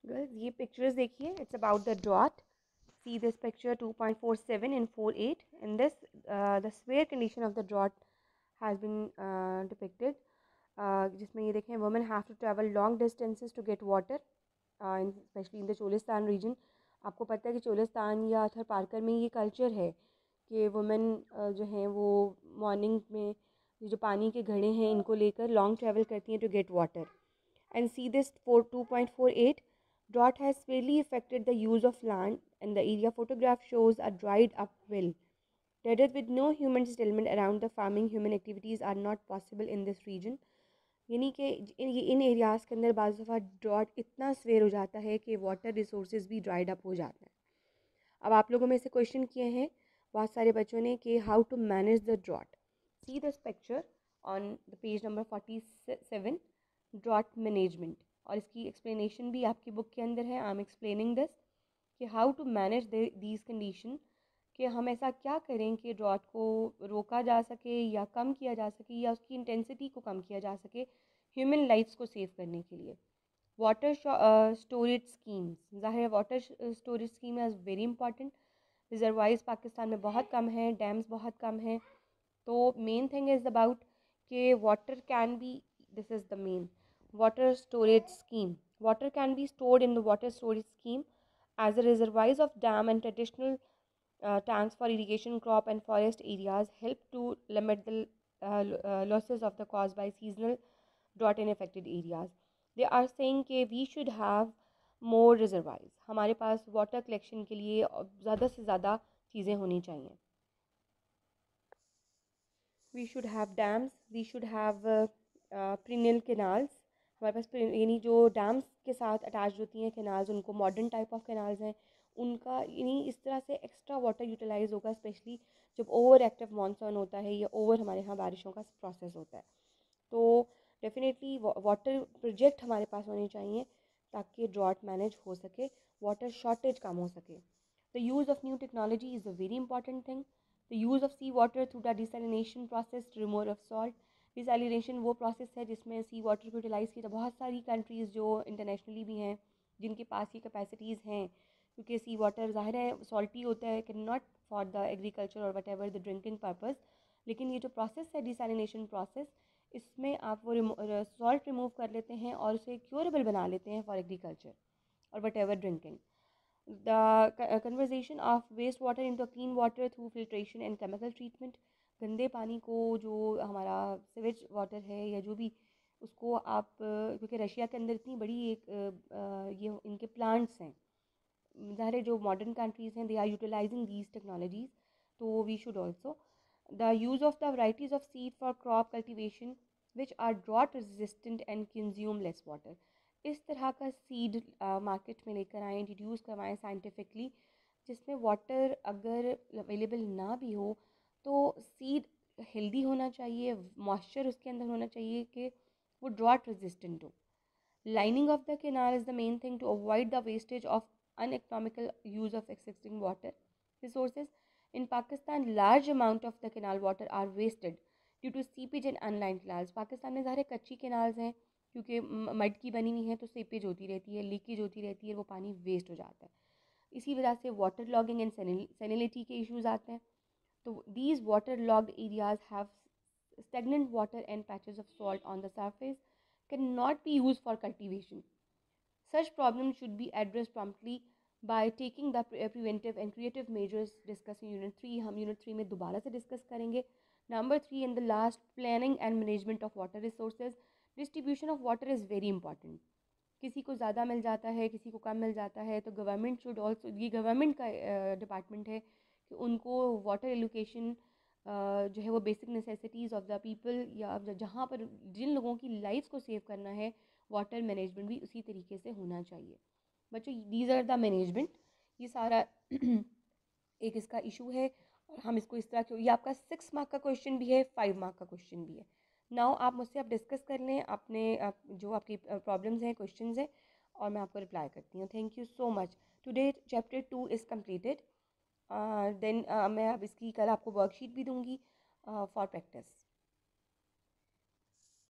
Girls, ये pictures देखिए, it's about the drought. See this picture 2.47 and 48. In this, the severe condition of the drought has been depicted. जिसमें ये देखें, women have to travel long distances to get water, especially in the Cholistan region. आपको पता है कि चोलिस्तान या थर पारकर में ये कल्चर है कि वुमेन जो हैं वो मॉर्निंग में ये जो पानी के घड़े हैं इनको लेकर लॉन्ग ट्रैवल करती हैं to get water. And see this for 2.48. Drought has severely affected the use of land, and the area photograph shows a dried up well. That with no human settlement around the farming, human activities are not possible in this region. यानी कि इन areas के अंदर बाज़ दफ़ा drought इतना सवेर हो जाता है कि वाटर रिसोर्सेज भी ड्राइड अप हो जाते हैं. अब आप लोगों में से क्वेश्चन किए हैं बहुत सारे बच्चों ने कि how to manage the drought. See this picture on the page number 47, drought management. और इसकी एक्सप्लेनेशन भी आपकी बुक के अंदर है. आई एम एक्सप्लेनिंग दिस कि how to manage these condition, कि हम ऐसा क्या करें कि ड्रॉट को रोका जा सके या कम किया जा सके या उसकी इंटेंसिटी को कम किया जा सके ह्यूमन लाइफ्स को सेव करने के लिए. वाटर स्टोरेज स्कीम्स, ज़ाहिर है water storage scheme is very important. रिजर्वाइज Pakistan में बहुत कम हैं, डैम्स बहुत कम हैं. तो मेन थिंग इज़ अबाउट कि water can be, this is the main water storage scheme. Water can be stored in the water storage scheme as the reservoirs of dam and traditional tanks for irrigation, crop and forest areas help to limit the losses of the caused by seasonal drought in affected areas. They are saying कि we should have more reservoirs. हमारे पास water collection के लिए ज़्यादा से ज़्यादा चीज़ें होनी चाहिए. We should have dams, we should have perennial canals. हमारे पास यानी जो डैम्स के साथ अटैच होती हैं कैनाल्स, उनको मॉडर्न टाइप ऑफ कैनाल्स हैं, उनका यानी इस तरह से एक्स्ट्रा वाटर यूटिलाइज होगा, स्पेशली जब ओवर एक्टिव मानसून होता है या ओवर हमारे यहाँ बारिशों का प्रोसेस होता है. तो डेफिनेटली वाटर प्रोजेक्ट हमारे पास होने चाहिए ताकि ड्रॉट मैनेज हो सके, वाटर शॉर्टेज कम हो सके. The use of new technology is a very important thing. The use of sea water through the desalination process to remove of salt. Desalination वो प्रोसेस है जिसमें सी वाटर को यूटिलाइज़ किया. बहुत सारी कंट्रीज़ जो इंटरनेशनली भी हैं जिनके पास ये कैपेसिटीज़ हैं, क्योंकि सी वाटर ज़ाहिर है सॉल्टी होता है, can not for the agriculture और whatever the drinking purpose. लेकिन ये जो प्रोसेस है डिसैलिनेशन प्रोसेस, इसमें आप वो सॉल्ट रिमूव कर लेते हैं और उसे क्योरेबल बना लेते हैं फॉर एग्रीकल्चर और what ever drinking. The conversion of wastewater into clean water through filtration and chemical treatment. गंदे पानी को जो हमारा सीवेज वाटर है या जो भी, उसको आप क्योंकि रशिया के अंदर इतनी बड़ी एक ये इनके प्लांट्स हैं, ज़ाहिर है जो मॉडर्न कंट्रीज़ हैं they are utilizing these technologies. तो we should also the use of the varieties of seed for crop cultivation which are drought resistant and consume less water. इस तरह का सीड मार्केट में लेकर आएँ, इंट्रोड्यूस करवाएँ scientifically, जिसमें वाटर अगर अवेलेबल ना भी हो तो सीड हेल्दी होना चाहिए, मॉइस्चर उसके अंदर होना चाहिए कि वो ड्रॉट रेजिस्टेंट हो. Lining of the canal is the main thing to avoid the wastage of uneconomical use of existing water resources. In Pakistan, large amount of the canal water are wasted due to seepage and unlined canals. Pakistan में सारे कच्ची canals हैं क्योंकि mud की बनी हुई हैं, तो सीपेज होती रहती है, लीकेज होती रहती है, वो पानी वेस्ट हो जाता है. इसी वजह से वाटर लॉगिंग एंड सैलिनिटी के इश्यूज आते हैं. तो these waterlogged areas have stagnant water and patches of salt on the surface cannot be used for cultivation. Such problems should be addressed promptly by taking the preventive and creative measures discussed in Unit 3. हम Unit 3 में दोबारा से discuss करेंगे. Number 3 and the last, planning and management of water resources. Distribution of water is very important. किसी को ज़्यादा मिल जाता है, किसी को कम मिल जाता है, तो गवर्नमेंट शुड ऑल्सो, ये गवर्नमेंट का डिपार्टमेंट है कि उनको वाटर एलोकेशन जो है वो basic necessities of the people या जहाँ पर जिन लोगों की लाइफ को सेव करना है, वाटर मैनेजमेंट भी उसी तरीके से होना चाहिए. बच्चों दीज आर द मैनेजमेंट. ये सारा एक इसका इशू है और हम इसको इस तरह क्यों, ये आपका 6 मार्क का क्वेश्चन भी है, 5 मार्क का क्वेश्चन भी है. नाउ आप मुझसे आप डिस्कस कर लें अपने जो आपकी प्रॉब्लम्स हैं, क्वेश्चंस हैं, और मैं आपको रिप्लाई करती हूँ. Thank you so much. Today chapter 2 is completed. Then मैं अब इसकी कल आपको वर्कशीट भी दूँगी फॉर प्रैक्टिस.